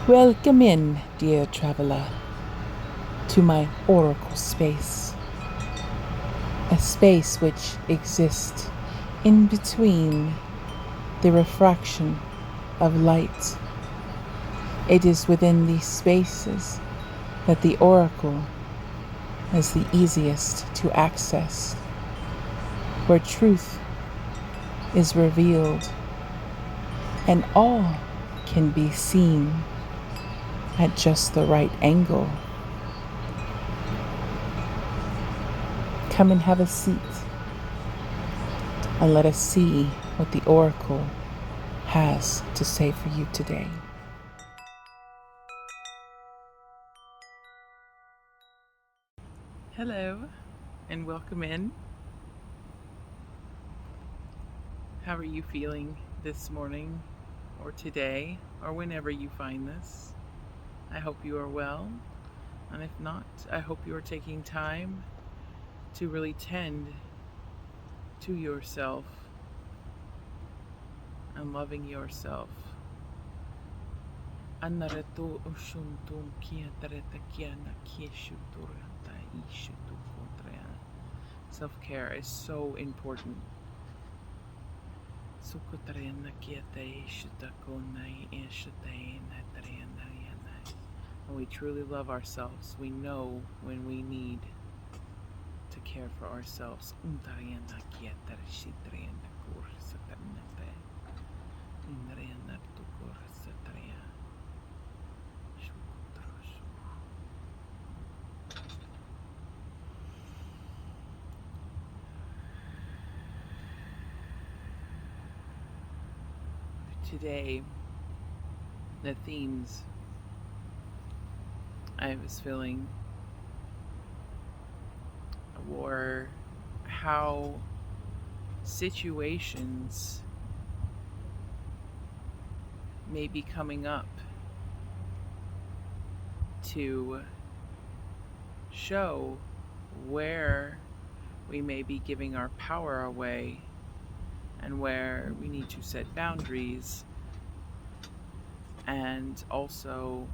Welcome in, dear traveler, to my oracle space, a space which exists in between the refraction of light. It is within these spaces that the oracle is the easiest to access, where truth is revealed and all can be seen at just the right angle. Come and have a seat and let us see what the oracle has to say for you today. Hello and welcome in. How are you feeling this morning or today or whenever you find this? I hope you are well, and if not, I hope you are taking time to really tend to yourself and loving yourself. Self-care is so important. When we truly love ourselves, we know when we need to care for ourselves. Today, the themes I was feeling were how situations may be coming up to show where we may be giving our power away and where we need to set boundaries, and also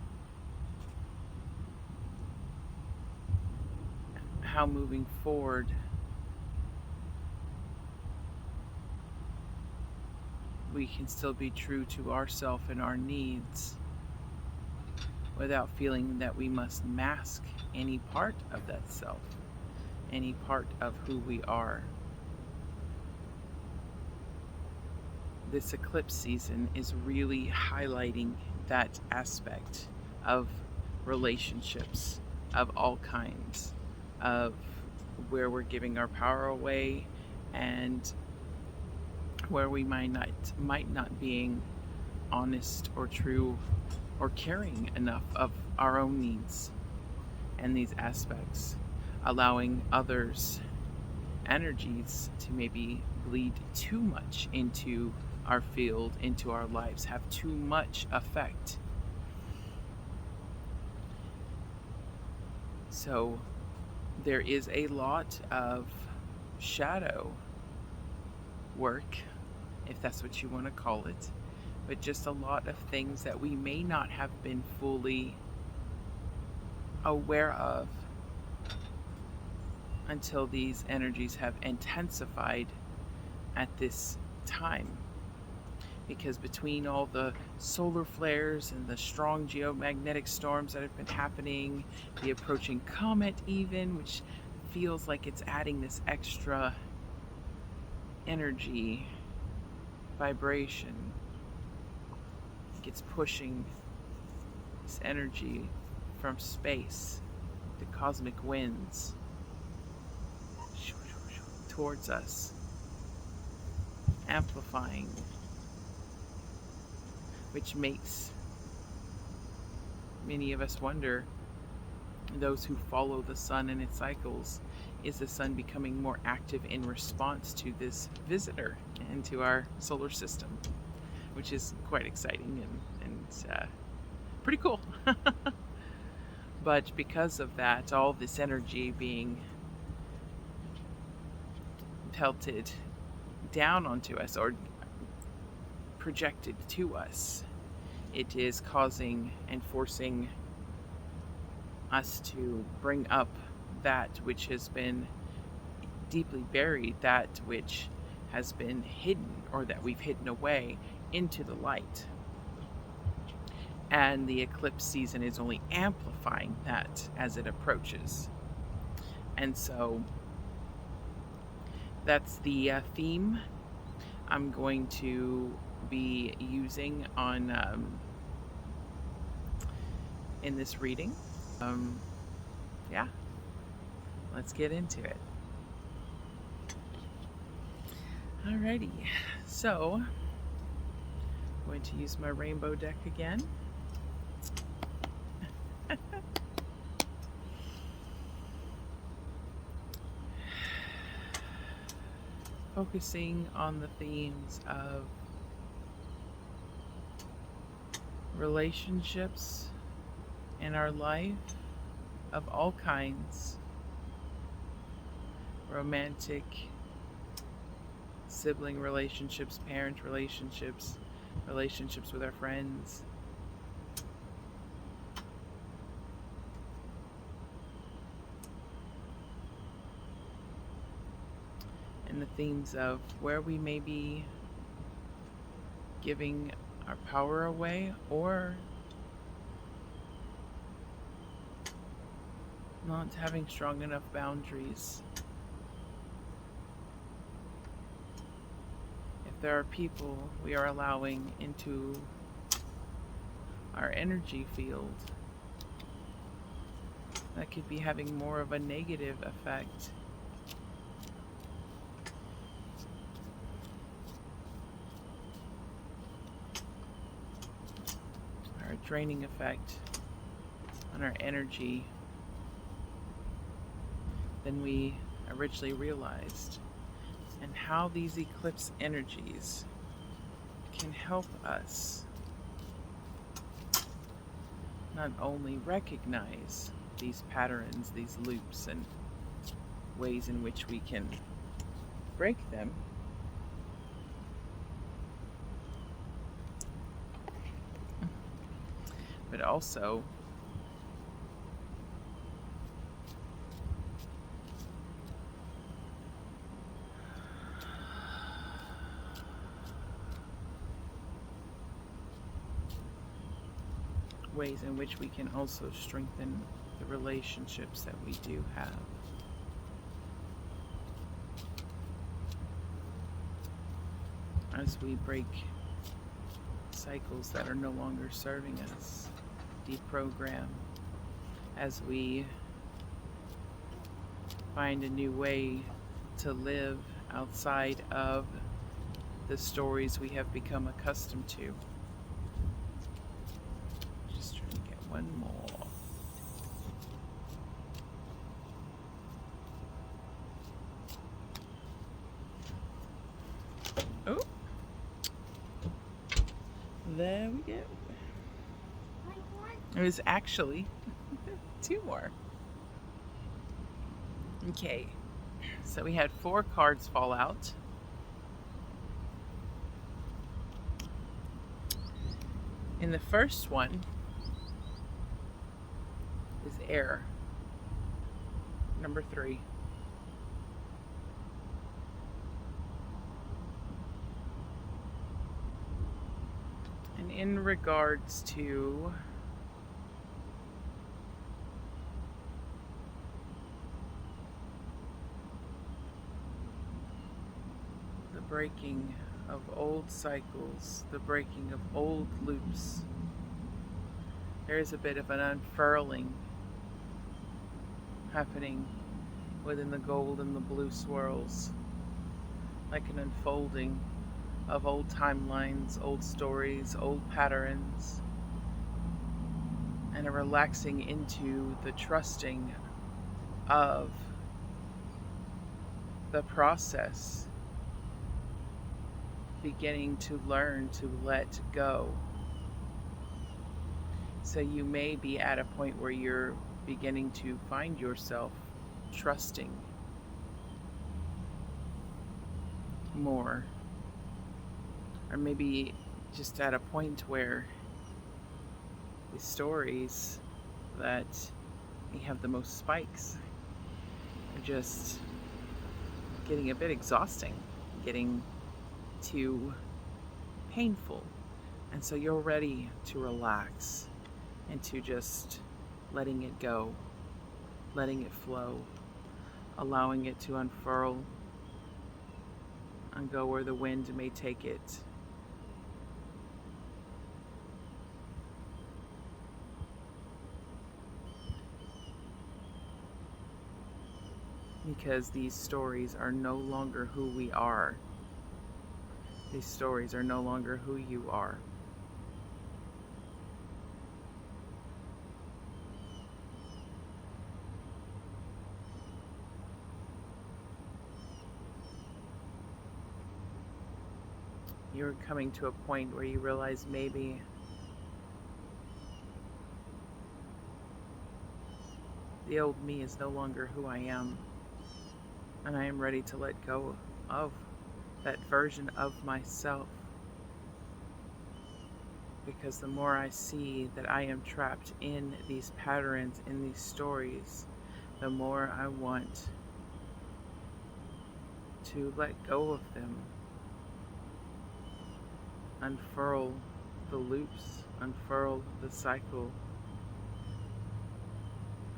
how moving forward we can still be true to ourselves and our needs without feeling that we must mask any part of that self, any part of who we are. This eclipse season is really highlighting that aspect of relationships of all kinds, of where we're giving our power away and where we might not being honest or true or caring enough of our own needs and these aspects, allowing others' energies to maybe bleed too much into our field, into our lives, have too much effect. So there is a lot of shadow work, if that's what you want to call it, but just a lot of things that we may not have been fully aware of until these energies have intensified at this time. Because between all the solar flares and the strong geomagnetic storms that have been happening, the approaching comet even, which feels like it's adding this extra energy, vibration, it's pushing this energy from space, the cosmic winds, towards us, amplifying, which makes many of us wonder, those who follow the sun and its cycles, is the sun becoming more active in response to this visitor into our solar system, which is quite exciting and pretty cool. But because of that, all this energy being pelted down onto us or projected to us, It is causing and forcing us to bring up that which has been deeply buried, that which has been hidden or that we've hidden away, into the light. And the eclipse season is only amplifying that as it approaches. And so that's the theme I'm going to be using on in this reading. Yeah, let's get into it. Alrighty, so I'm going to use my rainbow deck again. Focusing on the themes of relationships in our life of all kinds, romantic, sibling relationships, parent relationships, relationships with our friends, and the themes of where we may be giving our power away or not having strong enough boundaries. If there are people we are allowing into our energy field that could be having more of a negative effect, or a draining effect on our energy than we originally realized, and how these eclipse energies can help us not only recognize these patterns, these loops, and ways in which we can break them, but also ways in which we can also strengthen the relationships that we do have. As we break cycles that are no longer serving us, deprogram, as we find a new way to live outside of the stories we have become accustomed to. Just trying to get one more. Oh, there we go. It was actually two more. Okay, so we had 4 cards fall out. In the first one is air, number 3. And in regards to the breaking of old cycles, the breaking of old loops, there is a bit of an unfurling happening within the gold and the blue swirls, like an unfolding of old timelines, old stories, old patterns, and a relaxing into the trusting of the process, beginning to learn to let go. So you may be at a point where you're beginning to find yourself trusting more, or maybe just at a point where these stories that have the most spikes are just getting a bit exhausting, getting too painful. And so you're ready to relax into just letting it go, letting it flow, allowing it to unfurl and go where the wind may take it. Because these stories are no longer who we are. These stories are no longer who you are. You're coming to a point where you realize maybe the old me is no longer who I am. And I am ready to let go of that version of myself. Because the more I see that I am trapped in these patterns, in these stories, the more I want to let go of them. Unfurl the loops, unfurl the cycle,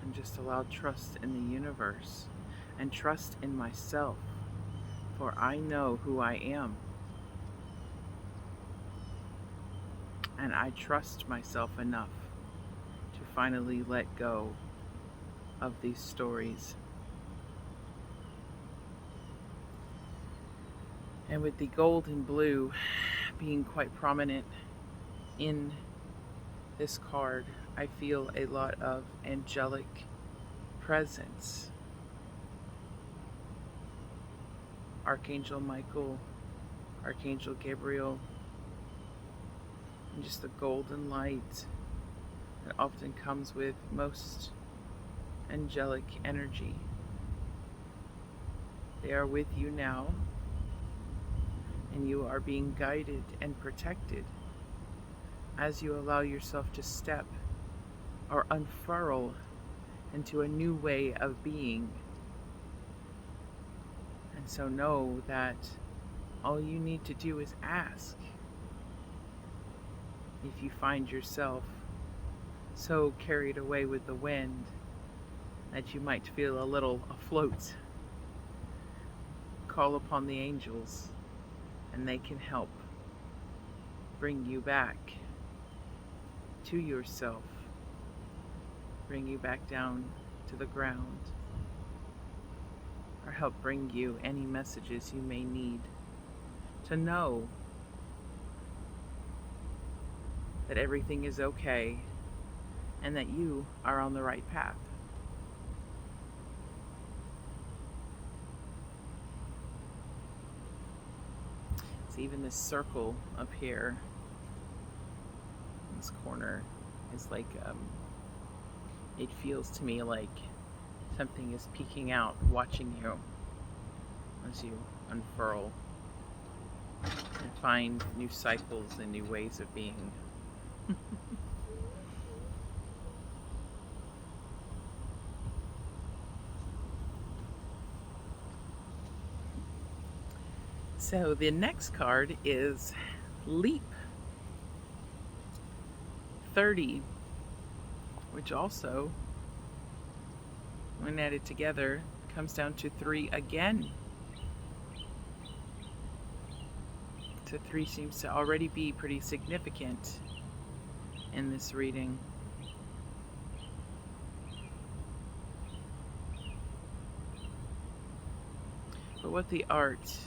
and just allow trust in the universe and trust in myself, for I know who I am. And I trust myself enough to finally let go of these stories. And with the gold and blue being quite prominent in this card, I feel a lot of angelic presence. Archangel Michael, Archangel Gabriel, and just the golden light that often comes with most angelic energy. They are with you now, and you are being guided and protected as you allow yourself to step or unfurl into a new way of being. And so know that all you need to do is ask. If you find yourself so carried away with the wind that you might feel a little afloat, call upon the angels and they can help bring you back to yourself, bring you back down to the ground, or help bring you any messages you may need to know that everything is okay and that you are on the right path. So even this circle up here, this corner, is like, it feels to me like something is peeking out, watching you as you unfurl and find new cycles and new ways of being. So the next card is Leap 30, which also, when added together, comes down to 3 again. So 3 seems to already be pretty significant in this reading. But what the art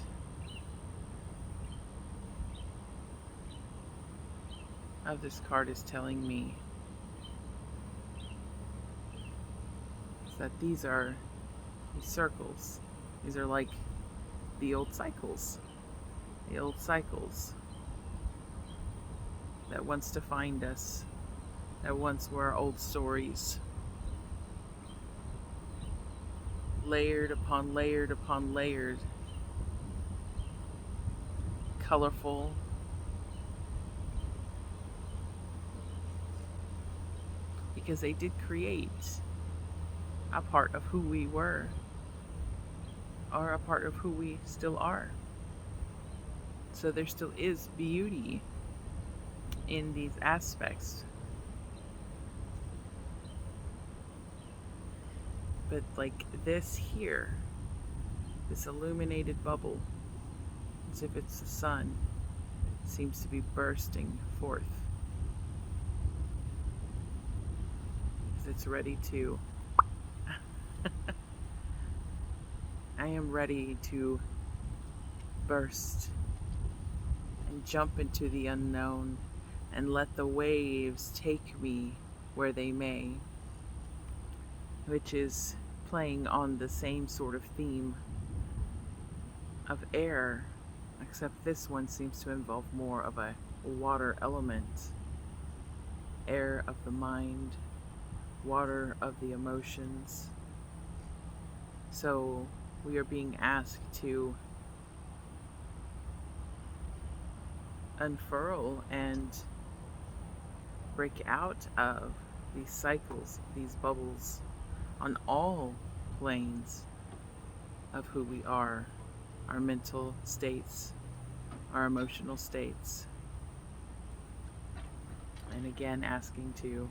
of this card is telling me is that these are these circles. These are like the old cycles. The old cycles that once defined us, that once were old stories. Layered upon layered upon layered. Colorful. because they did create a part of who we were, or a part of who we still are. So there still is beauty in these aspects. But like this here, this illuminated bubble, as if it's the sun, seems to be bursting forth. As it's ready to I am ready to burst and jump into the unknown and let the waves take me where they may, which is playing on the same sort of theme of air, except this one seems to involve more of a water element. Air of the mind, water of the emotions. So we are being asked to unfurl and break out of these cycles, these bubbles, on all planes of who we are, our mental states, our emotional states. And again, asking to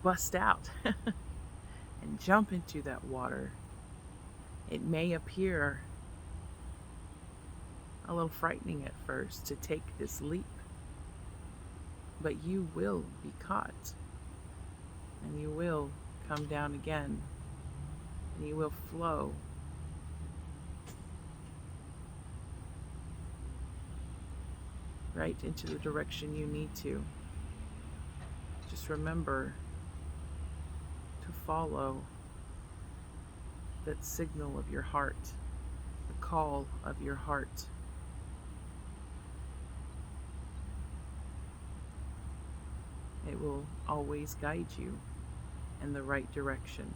bust out and jump into that water. It may appear a little frightening at first to take this leap, but you will be caught, and you will come down again, and you will flow. Right into the direction you need to. Just remember to follow that signal of your heart, the call of your heart. It will always guide you in the right direction.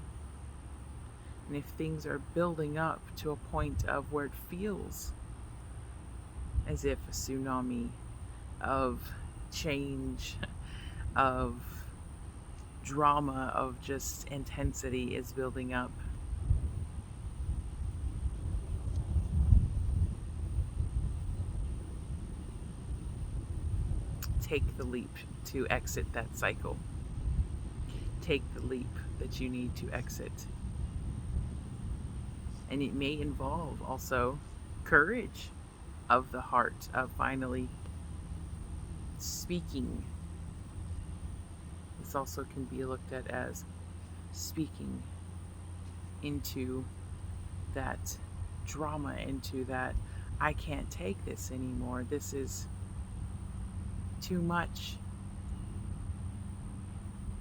And if things are building up to a point of where it feels as if a tsunami of change, of drama, of just intensity is building up, take the leap to exit that cycle. Take the leap that you need to exit. And it may involve also courage of the heart, of finally speaking. This also can be looked at as speaking into that drama, into that I can't take this anymore. This is too much.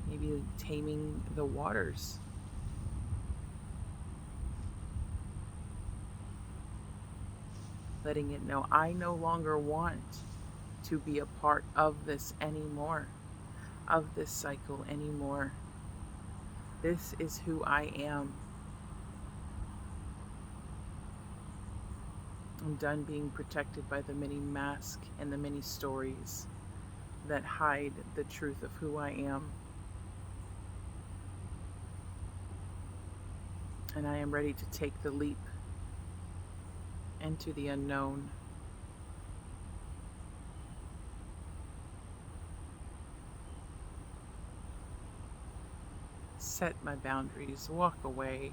Maybe taming the waters. Letting it know, I no longer want to be a part of this anymore, of this cycle anymore. This is who I am. I'm done being protected by the many masks and the many stories that hide the truth of who I am. And I am ready to take the leap into the unknown. Set my boundaries, walk away,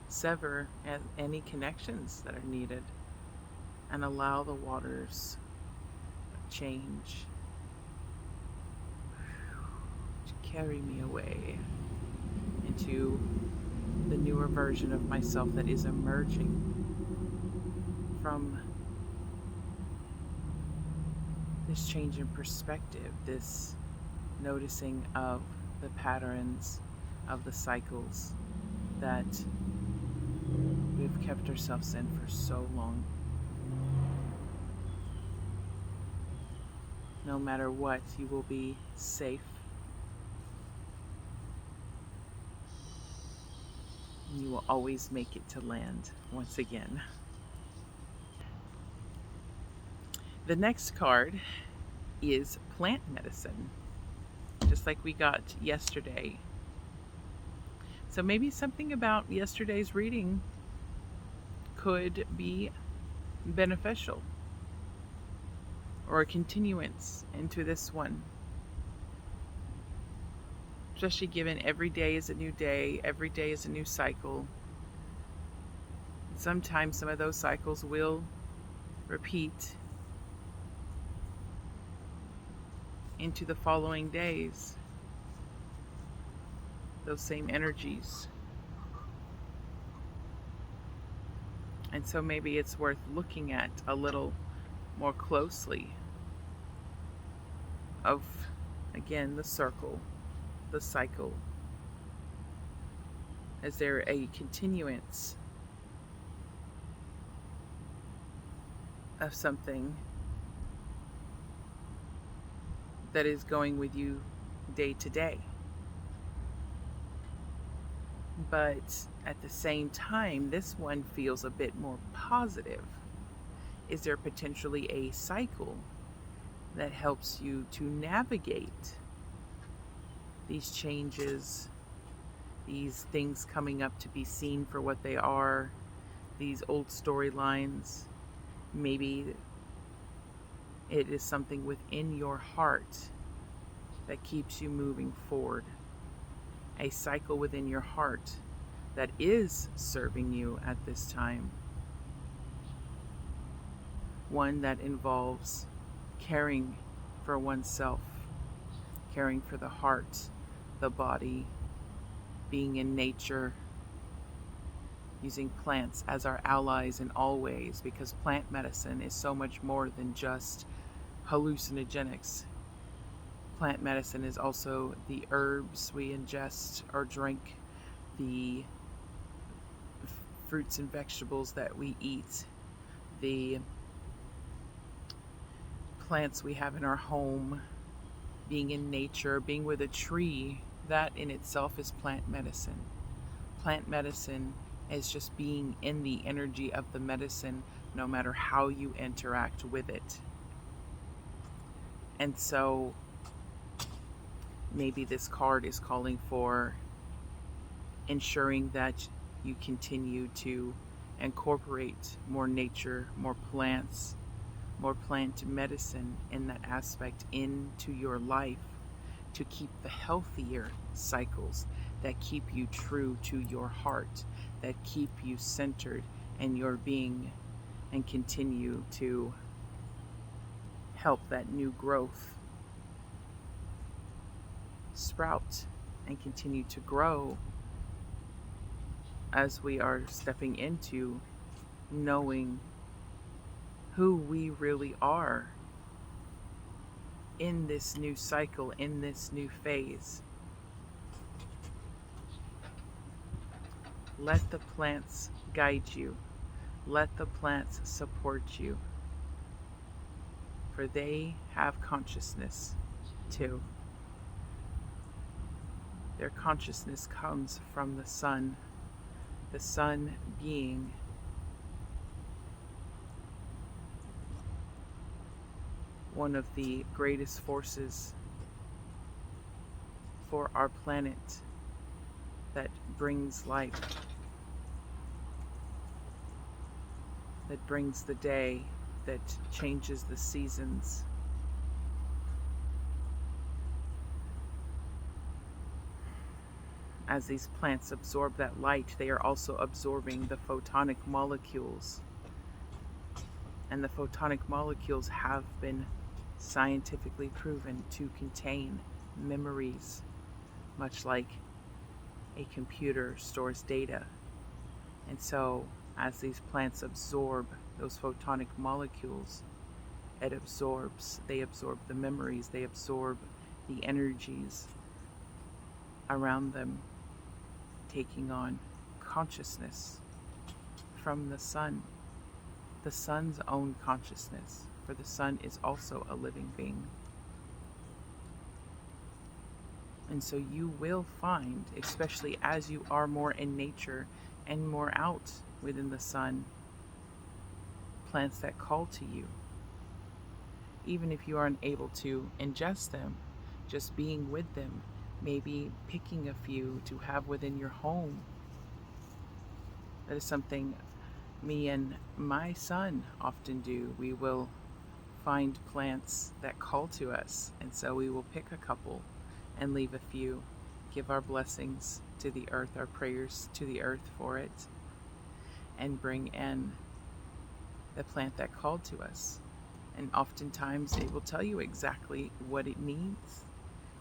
sever any connections that are needed, and allow the waters of change to carry me away into the newer version of myself that is emerging from this change in perspective, this noticing of the patterns, of the cycles that we've kept ourselves in for so long. No matter what, you will be safe. And you will always make it to land once again. The next card is plant medicine. just like we got yesterday. So maybe something about yesterday's reading could be beneficial, or a continuance into this one. Especially given every day is a new day, every day is a new cycle. Sometimes some of those cycles will repeat into the following days, those same energies. And so maybe it's worth looking at a little more closely of, again, the circle, the cycle. Is there a continuance of something that is going with you day to day? But at the same time, this one feels a bit more positive. Is there potentially a cycle that helps you to navigate these changes, these things coming up to be seen for what they are, these old storylines? Maybe it is something within your heart that keeps you moving forward. A cycle within your heart that is serving you at this time. One that involves caring for oneself, caring for the heart, the body, being in nature, using plants as our allies in all ways, because plant medicine is so much more than just hallucinogenics. Plant medicine is also the herbs we ingest or drink, the fruits and vegetables that we eat, the plants we have in our home, being in nature, being with a tree. That in itself is plant medicine. Plant medicine is just being in the energy of the medicine, no matter how you interact with it. And so maybe this card is calling for ensuring that you continue to incorporate more nature, more plants, more plant medicine in that aspect into your life, to keep the healthier cycles that keep you true to your heart, that keep you centered in your being, and continue to help that new growth sprout and continue to grow as we are stepping into knowing who we really are in this new cycle, in this new phase. Let the plants guide you. Let the plants support you. For they have consciousness too. Their consciousness comes from the sun being one of the greatest forces for our planet, that brings life, that brings the day, that changes the seasons. As these plants absorb that light, they are also absorbing the photonic molecules. And the photonic molecules have been scientifically proven to contain memories, much like a computer stores data. And so, as these plants absorb those photonic molecules, they absorb the memories, they absorb the energies around them, taking on consciousness from the sun, the sun's own consciousness, for the sun is also a living being. And so you will find, especially as you are more in nature and more out within the sun, plants that call to you. Even if you aren't able to ingest them, just being with them, maybe picking a few to have within your home. That is something me and my son often do. We will find plants that call to us, and so we will pick a couple and leave a few, give our blessings to the earth, our prayers to the earth for it, and bring in the plant that called to us. And oftentimes it will tell you exactly what it needs.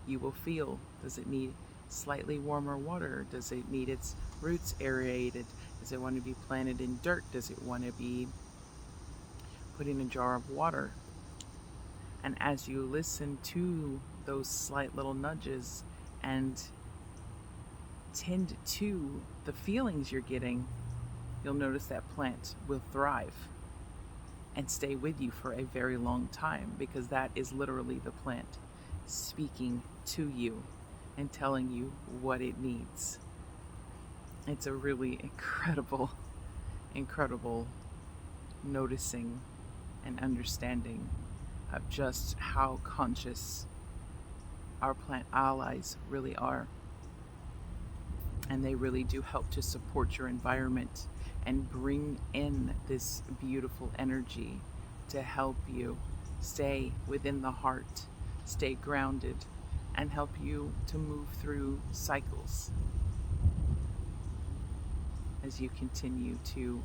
You will feel, does it need slightly warmer water? Does it need its roots aerated? Does it want to be planted in dirt? Does it want to be put in a jar of water? And as you listen to those slight little nudges and tend to the feelings you're getting, you'll notice that plant will thrive and stay with you for a very long time, because that is literally the plant speaking to you and telling you what it needs. It's a really incredible noticing and understanding of just how conscious our plant allies really are. And they really do help to support your environment and bring in this beautiful energy to help you stay within the heart, stay grounded, and help you to move through cycles as you continue to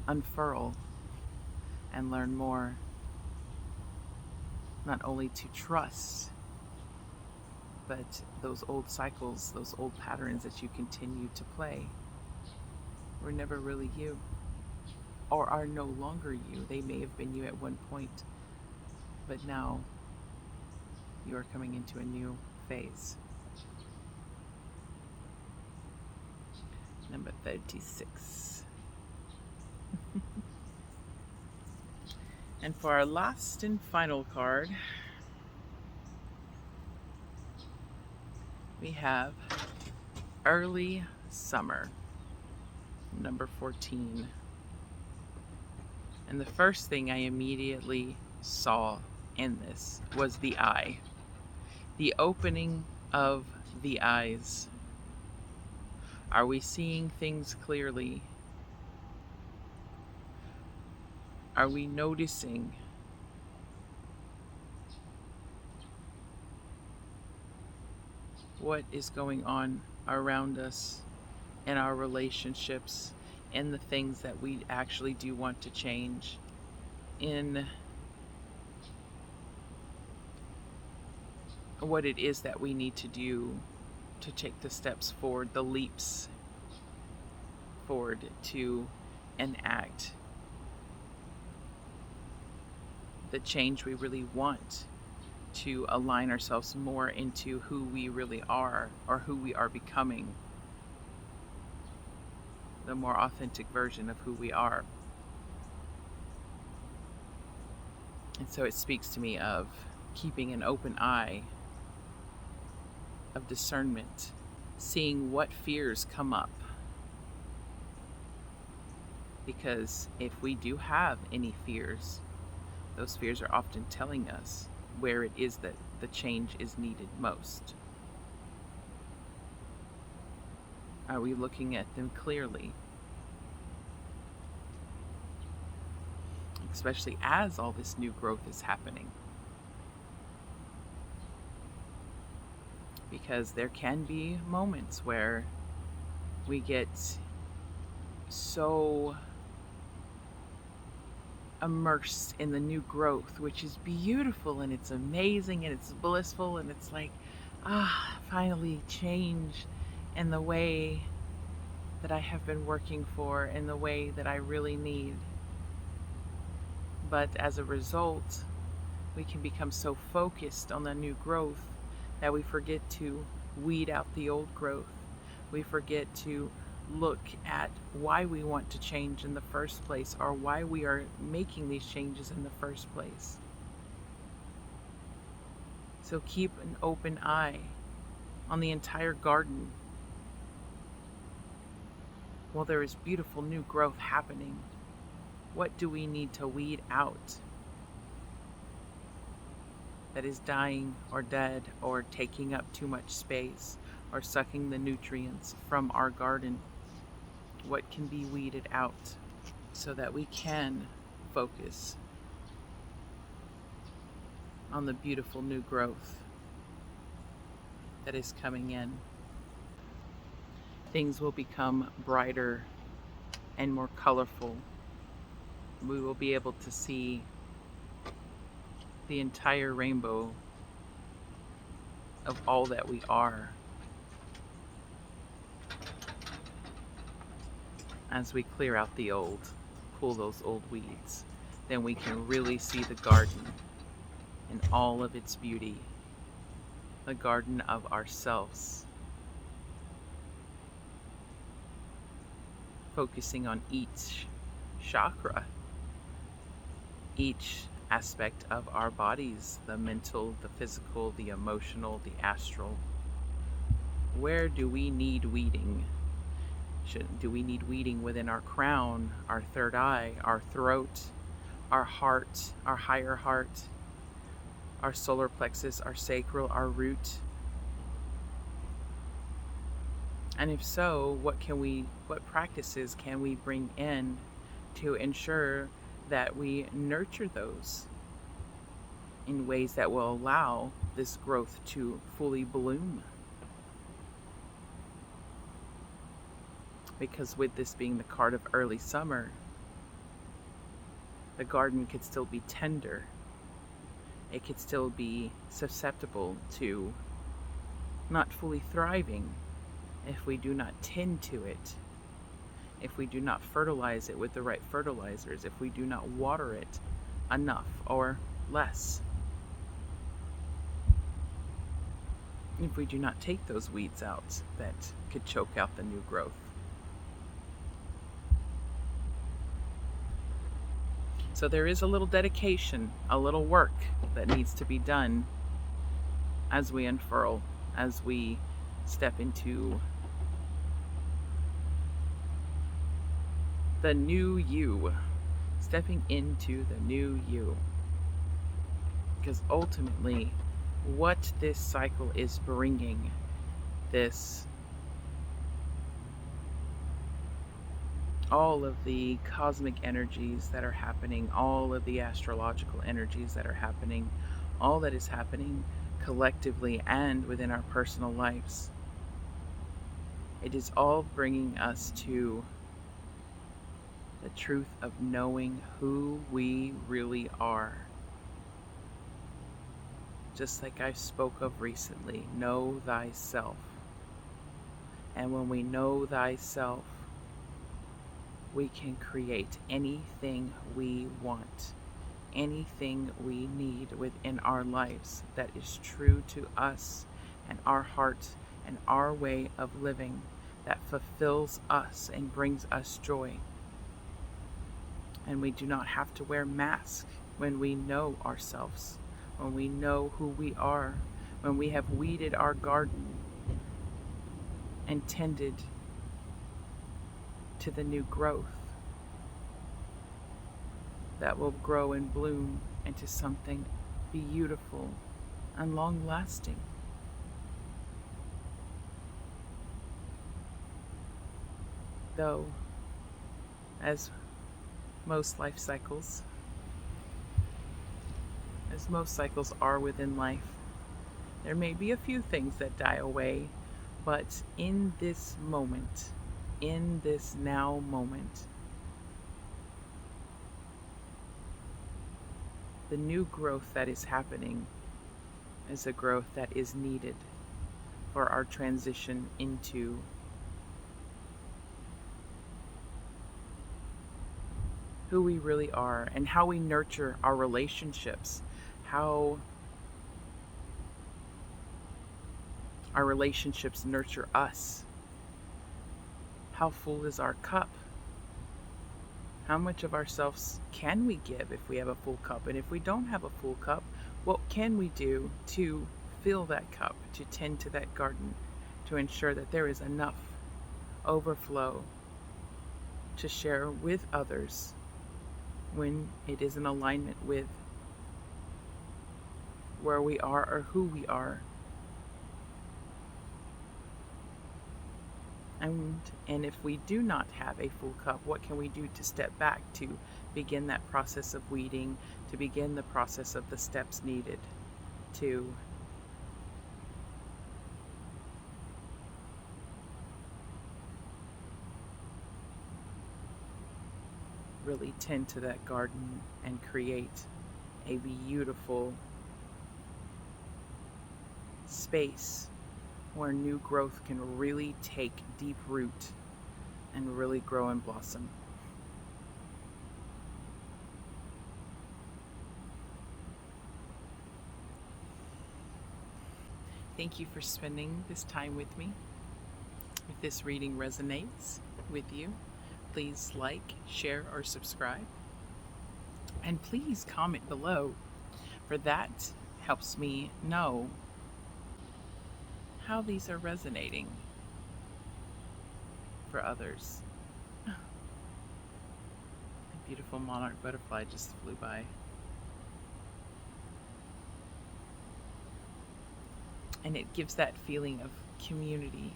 unfurl and learn more, not only to trust, but those old cycles, those old patterns that you continue to play were never really you, or are no longer you. They may have been you at one point, but now you are coming into a new phase. Number 36. And for our last and final card, we have early summer, number 14. And the first thing I immediately saw in this was the eye, the opening of the eyes. Are we seeing things clearly? Are we noticing what is going on around us in our relationships, in the things that we actually do want to change, in what it is that we need to do to take the steps forward, the leaps forward to enact the change we really want, to align ourselves more into who we really are, or who we are becoming, the more authentic version of who we are. And so it speaks to me of keeping an open eye, of discernment, seeing what fears come up. Because if we do have any fears, those fears are often telling us where it is that the change is needed most. Are we looking at them clearly? Especially as all this new growth is happening. Because there can be moments where we get so immersed in the new growth, which is beautiful and it's amazing and it's blissful, and it's like, finally change in the way that I have been working for, in the way that I really need. But as a result, we can become so focused on the new growth that we forget to weed out the old growth. We forget to look at why we want to change in the first place, or why we are making these changes in the first place. So keep an open eye on the entire garden while there is beautiful new growth happening. What do we need to weed out? that is dying or dead or taking up too much space or sucking the nutrients from our garden? What can be weeded out so that we can focus on the beautiful new growth that is coming in? Things will become brighter and more colorful. We will be able to see the entire rainbow of all that we are as we clear out the old, pull those old weeds. Then we can really see the garden in all of its beauty, the garden of ourselves, focusing on each chakra, each aspect of our bodies, the mental, the physical, the emotional, the astral. Where do we need weeding? Do we need weeding within our crown, our third eye, our throat, our heart, our higher heart, our solar plexus, our sacral, our root? And if so, what practices can we bring in to ensure that we nurture those in ways that will allow this growth to fully bloom? Because with this being the card of early summer, the garden could still be tender. It could still be susceptible to not fully thriving if we do not tend to it, if we do not fertilize it with the right fertilizers, if we do not water it enough or less, if we do not take those weeds out that could choke out the new growth. So there is a little dedication, a little work that needs to be done as we unfurl, as we step into the new you, stepping into the new you. Because ultimately, what this cycle is bringing, all of the cosmic energies that are happening, all of the astrological energies that are happening, all that is happening collectively and within our personal lives, it is all bringing us to the truth of knowing who we really are. Just like I spoke of recently, know thyself. And when we know thyself, we can create anything we want, anything we need within our lives that is true to us and our heart and our way of living, that fulfills us and brings us joy. And we do not have to wear masks when we know ourselves, when we know who we are, when we have weeded our garden and tended to the new growth that will grow and bloom into something beautiful and long-lasting. Though, as most cycles are within life, there may be a few things that die away, but in this moment, in this now moment, the new growth that is happening is a growth that is needed for our transition into who we really are and how we nurture our relationships, how our relationships nurture us. How full is our cup? How much of ourselves can we give if we have a full cup? And if we don't have a full cup, what can we do to fill that cup, to tend to that garden, to ensure that there is enough overflow to share with others when it is in alignment with where we are or who we are. And if we do not have a full cup, what can we do to step back to begin that process of weeding, to begin the process of the steps needed to really tend to that garden and create a beautiful space where new growth can really take deep root and really grow and blossom. Thank you for spending this time with me. If this reading resonates with you, please like, share, or subscribe. And please comment below, for that helps me know how these are resonating for others. A beautiful monarch butterfly just flew by. And it gives that feeling of community,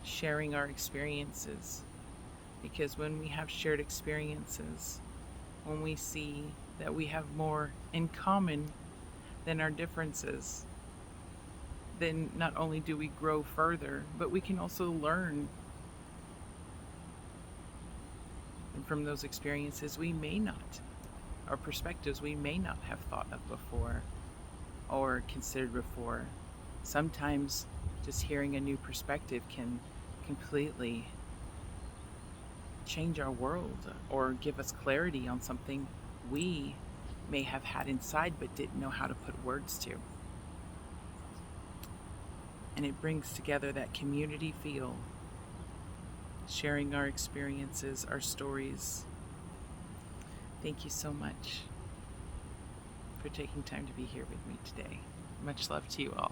sharing our experiences. Because when we have shared experiences, when we see that we have more in common than our differences, then not only do we grow further, but we can also learn. And from those experiences we may not, or perspectives we may not have thought of before or considered before. Sometimes just hearing a new perspective can completely change our world or give us clarity on something we may have had inside but didn't know how to put words to. And it brings together that community feel, sharing our experiences, our stories. Thank you so much for taking time to be here with me today. Much love to you all.